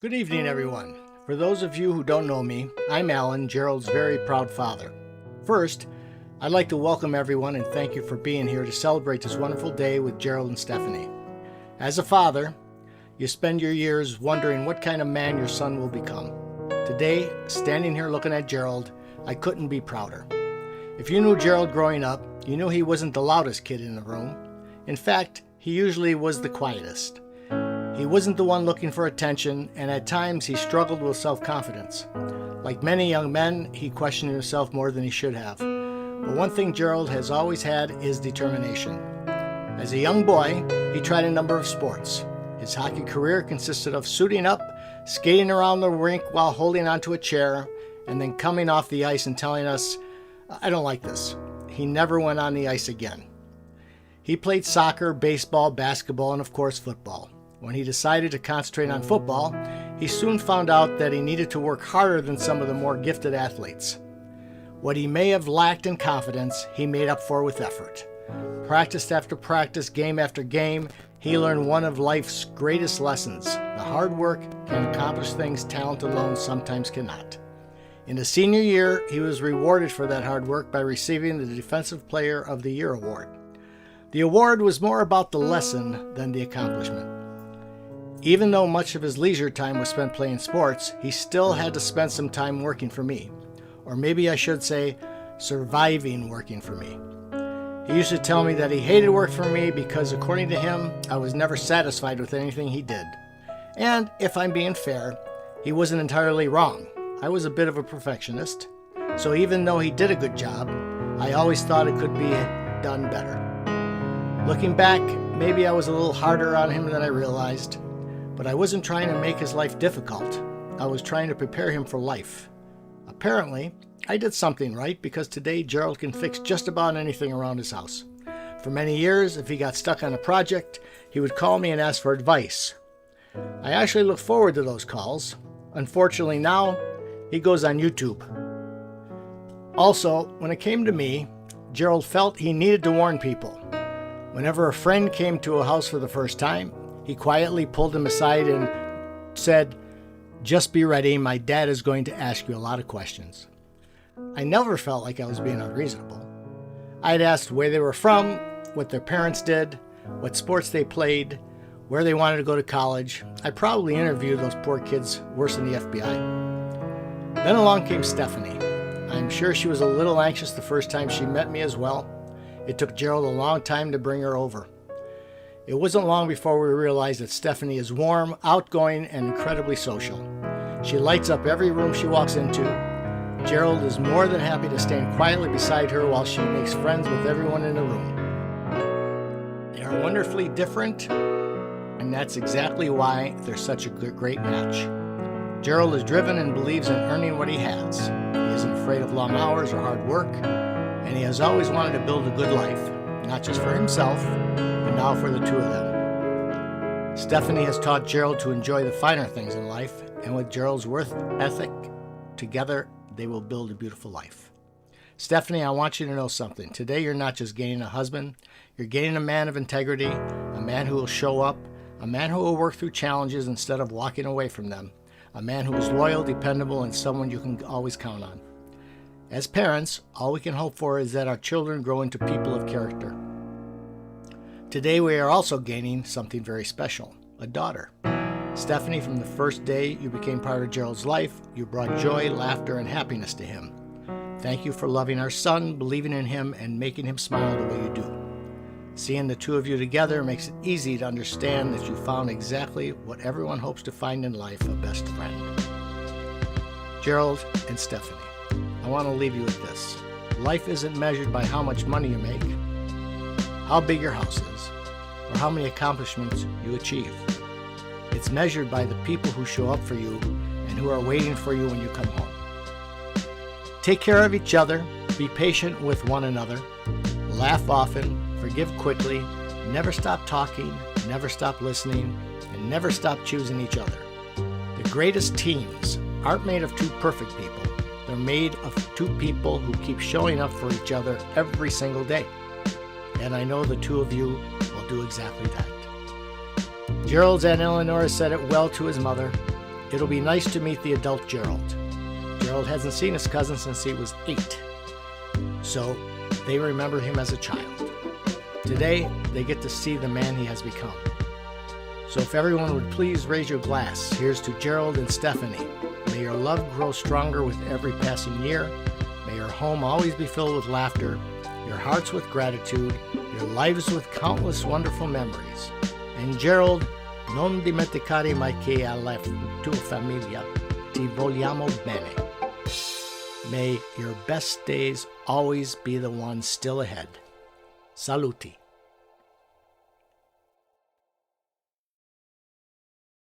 Good evening, everyone. For those of you who don't know me, I'm Alan, Gerald's very proud father. First, I'd like to welcome everyone and thank you for being here to celebrate this wonderful day with Gerald and Stephanie. As a father, you spend your years wondering what kind of man your son will become. Today, standing here looking at Gerald, I couldn't be prouder. If you knew Gerald growing up, you knew he wasn't the loudest kid in the room. In fact, he usually was the quietest. He wasn't the one looking for attention, and at times he struggled with self-confidence. Like many young men, he questioned himself more than he should have. But one thing Gerald has always had is determination. As a young boy, he tried a number of sports. His hockey career consisted of suiting up, skating around the rink while holding onto a chair, and then coming off the ice and telling us, "I don't like this." He never went on the ice again. He played soccer, baseball, basketball, and of course football. When he decided to concentrate on football, he soon found out that he needed to work harder than some of the more gifted athletes. What he may have lacked in confidence, he made up for with effort. Practice after practice, game after game, he learned one of life's greatest lessons. The hard work can accomplish things talent alone sometimes cannot. In his senior year, he was rewarded for that hard work by receiving the Defensive Player of the Year award. The award was more about the lesson than the accomplishment. Even though much of his leisure time was spent playing sports, he still had to spend some time working for me. Or maybe I should say, surviving working for me. He used to tell me that he hated work for me because, according to him, I was never satisfied with anything he did. And if I'm being fair, he wasn't entirely wrong. I was a bit of a perfectionist. So even though he did a good job, I always thought it could be done better. Looking back, maybe I was a little harder on him than I realized. But I wasn't trying to make his life difficult. I was trying to prepare him for life. Apparently, I did something right because today Gerald can fix just about anything around his house. For many years, if he got stuck on a project, he would call me and ask for advice. I actually look forward to those calls. Unfortunately now, he goes on YouTube. Also, when it came to me, Gerald felt he needed to warn people. Whenever a friend came to a house for the first time, he quietly pulled him aside and said, "Just be ready, my dad is going to ask you a lot of questions." I never felt like I was being unreasonable. I'd asked where they were from, what their parents did, what sports they played, where they wanted to go to college. I probably interviewed those poor kids worse than the FBI. Then along came Stephanie. I'm sure she was a little anxious the first time she met me as well. It took Gerald a long time to bring her over. It wasn't long before we realized that Stephanie is warm, outgoing, and incredibly social. She lights up every room she walks into. Gerald is more than happy to stand quietly beside her while she makes friends with everyone in the room. They are wonderfully different, and that's exactly why they're such a great match. Gerald is driven and believes in earning what he has. He isn't afraid of long hours or hard work, and he has always wanted to build a good life, not just for himself, but now for the two of them. Stephanie has taught Gerald to enjoy the finer things in life, and with Gerald's work ethic, together they will build a beautiful life. Stephanie, I want you to know something. Today you're not just gaining a husband, you're gaining a man of integrity, a man who will show up, a man who will work through challenges instead of walking away from them, a man who is loyal, dependable, and someone you can always count on. As parents, all we can hope for is that our children grow into people of character. Today we are also gaining something very special, a daughter. Stephanie, from the first day you became part of Gerald's life, you brought joy, laughter, and happiness to him. Thank you for loving our son, believing in him, and making him smile the way you do. Seeing the two of you together makes it easy to understand that you found exactly what everyone hopes to find in life, a best friend. Gerald and Stephanie, I want to leave you with this. Life isn't measured by how much money you make, how big your house is, or how many accomplishments you achieve. It's measured by the people who show up for you and who are waiting for you when you come home. Take care of each other, be patient with one another, laugh often, forgive quickly, never stop talking, never stop listening, and never stop choosing each other. The greatest teams aren't made of two perfect people. They're made of two people who keep showing up for each other every single day. And I know the two of you will do exactly that. Gerald's Aunt Eleanor said it well to his mother. It'll be nice to meet the adult Gerald. Gerald hasn't seen his cousin since he was 8, so they remember him as a child. Today, they get to see the man he has become. So if everyone would please raise your glass, here's to Gerald and Stephanie. May your love grow stronger with every passing year. May your home always be filled with laughter, your hearts with gratitude, your lives with countless wonderful memories. And Gerald, non dimenticare mai che alla tua famiglia ti vogliamo bene. May your best days always be the ones still ahead. Saluti.